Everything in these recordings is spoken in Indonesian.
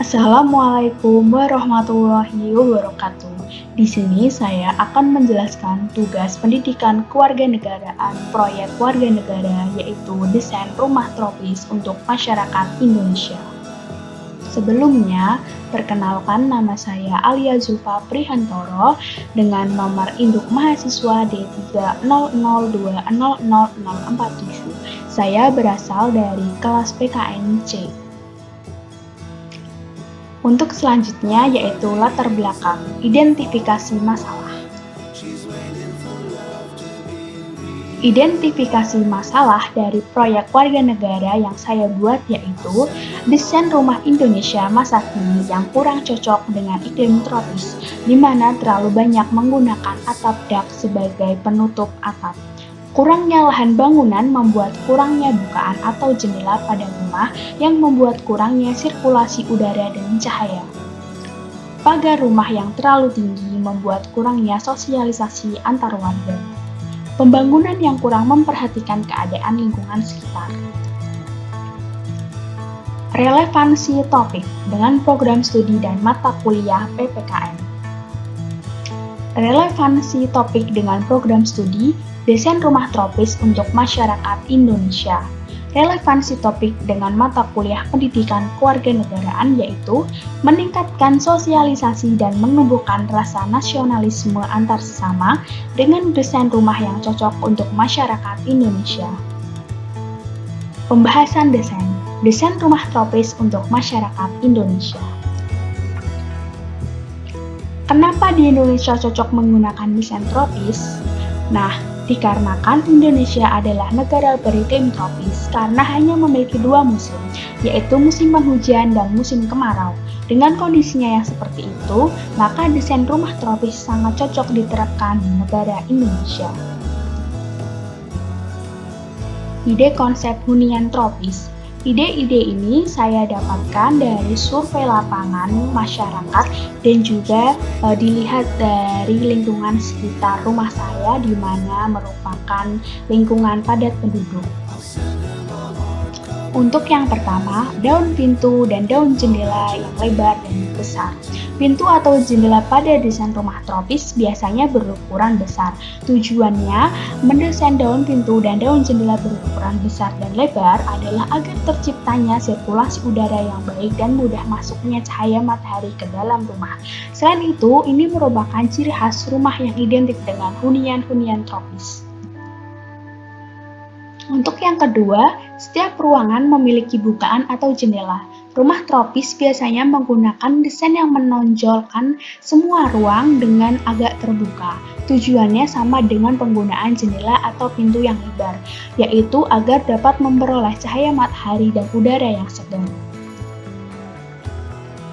Assalamualaikum warahmatullahi wabarakatuh. Di sini saya akan menjelaskan tugas pendidikan kewarganegaraan proyek warga negara, yaitu desain rumah tropis untuk masyarakat Indonesia. Sebelumnya, perkenalkan nama saya Alia Zulfa Prihantoro dengan nomor induk mahasiswa D300200047. Saya berasal dari kelas PKN C. Untuk selanjutnya yaitu latar belakang, identifikasi masalah. Identifikasi masalah dari proyek warga negara yang saya buat yaitu desain rumah Indonesia masa kini yang kurang cocok dengan iklim tropis, di mana terlalu banyak menggunakan atap dak sebagai penutup atap. Kurangnya lahan bangunan membuat kurangnya bukaan atau jendela pada rumah yang membuat kurangnya sirkulasi udara dan cahaya. Pagar rumah yang terlalu tinggi membuat kurangnya sosialisasi antar warga. Pembangunan yang kurang memperhatikan keadaan lingkungan sekitar. Relevansi topik dengan program studi dan mata kuliah PPKN. Relevansi topik dengan program studi desain rumah tropis untuk masyarakat Indonesia. Relevansi topik dengan mata kuliah pendidikan kewarganegaraan yaitu meningkatkan sosialisasi dan menumbuhkan rasa nasionalisme antar sesama dengan desain rumah yang cocok untuk masyarakat Indonesia. Pembahasan desain rumah tropis untuk masyarakat Indonesia. Kenapa di Indonesia cocok menggunakan desain tropis? Nah, dikarenakan Indonesia adalah negara beriklim tropis karena hanya memiliki dua musim, yaitu musim penghujan dan musim kemarau. Dengan kondisinya yang seperti itu, maka desain rumah tropis sangat cocok diterapkan di negara Indonesia. Ide konsep hunian tropis. Ide-ide ini saya dapatkan dari survei lapangan masyarakat dan juga dilihat dari lingkungan sekitar rumah saya di mana merupakan lingkungan padat penduduk. Untuk yang pertama, daun pintu dan daun jendela yang lebar dan besar. Pintu atau jendela pada desain rumah tropis biasanya berukuran besar. Tujuannya, mendesain daun pintu dan daun jendela berukuran besar dan lebar adalah agar terciptanya sirkulasi udara yang baik dan mudah masuknya cahaya matahari ke dalam rumah. Selain itu, ini merupakan ciri khas rumah yang identik dengan hunian-hunian tropis. Untuk yang kedua, setiap ruangan memiliki bukaan atau jendela. Rumah tropis biasanya menggunakan desain yang menonjolkan semua ruang dengan agak terbuka. Tujuannya sama dengan penggunaan jendela atau pintu yang lebar, yaitu agar dapat memperoleh cahaya matahari dan udara yang segar.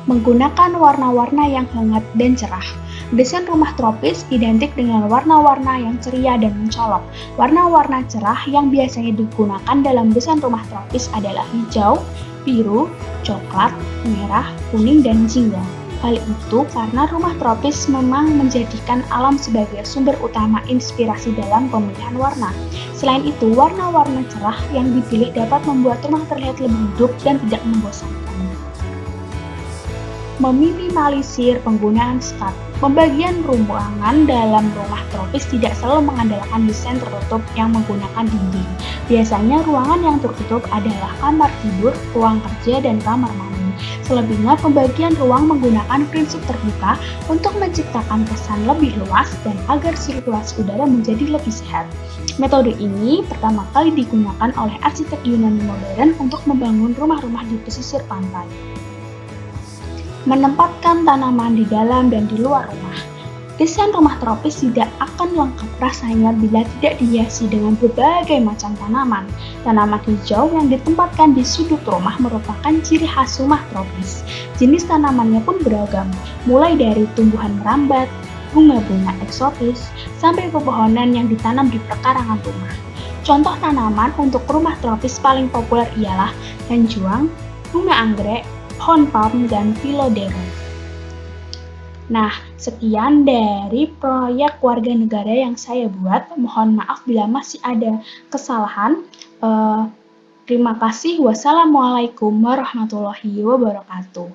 Menggunakan warna-warna yang hangat dan cerah. Desain rumah tropis identik dengan warna-warna yang ceria dan mencolok. Warna-warna cerah yang biasanya digunakan dalam desain rumah tropis adalah hijau, biru, coklat, merah, kuning, dan jingga. Hal itu karena rumah tropis memang menjadikan alam sebagai sumber utama inspirasi dalam pemilihan warna. Selain itu, warna-warna cerah yang dipilih dapat membuat rumah terlihat lebih hidup dan tidak membosankan. Meminimalisir penggunaan skat. Pembagian ruangan dalam rumah tropis tidak selalu mengandalkan desain tertutup yang menggunakan dinding. Biasanya ruangan yang tertutup adalah kamar tidur, ruang kerja, dan kamar mandi. Selebihnya pembagian ruang menggunakan prinsip terbuka untuk menciptakan kesan lebih luas dan agar sirkulasi udara menjadi lebih sehat. Metode ini pertama kali digunakan oleh arsitek Yunani modern untuk membangun rumah-rumah di pesisir pantai. Menempatkan tanaman di dalam dan di luar rumah. Desain rumah tropis tidak akan lengkap rasanya bila tidak dihiasi dengan berbagai macam tanaman. Tanaman hijau yang ditempatkan di sudut rumah merupakan ciri khas rumah tropis. Jenis tanamannya pun beragam, mulai dari tumbuhan merambat, bunga-bunga eksotis, sampai pepohonan yang ditanam di perkarangan rumah. Contoh tanaman untuk rumah tropis paling populer ialah hanjuang, bunga anggrek, pohon palm, dan philodendron. Nah, sekian dari proyek warga negara yang saya buat. Mohon maaf bila masih ada kesalahan. Terima kasih. Wassalamualaikum warahmatullahi wabarakatuh.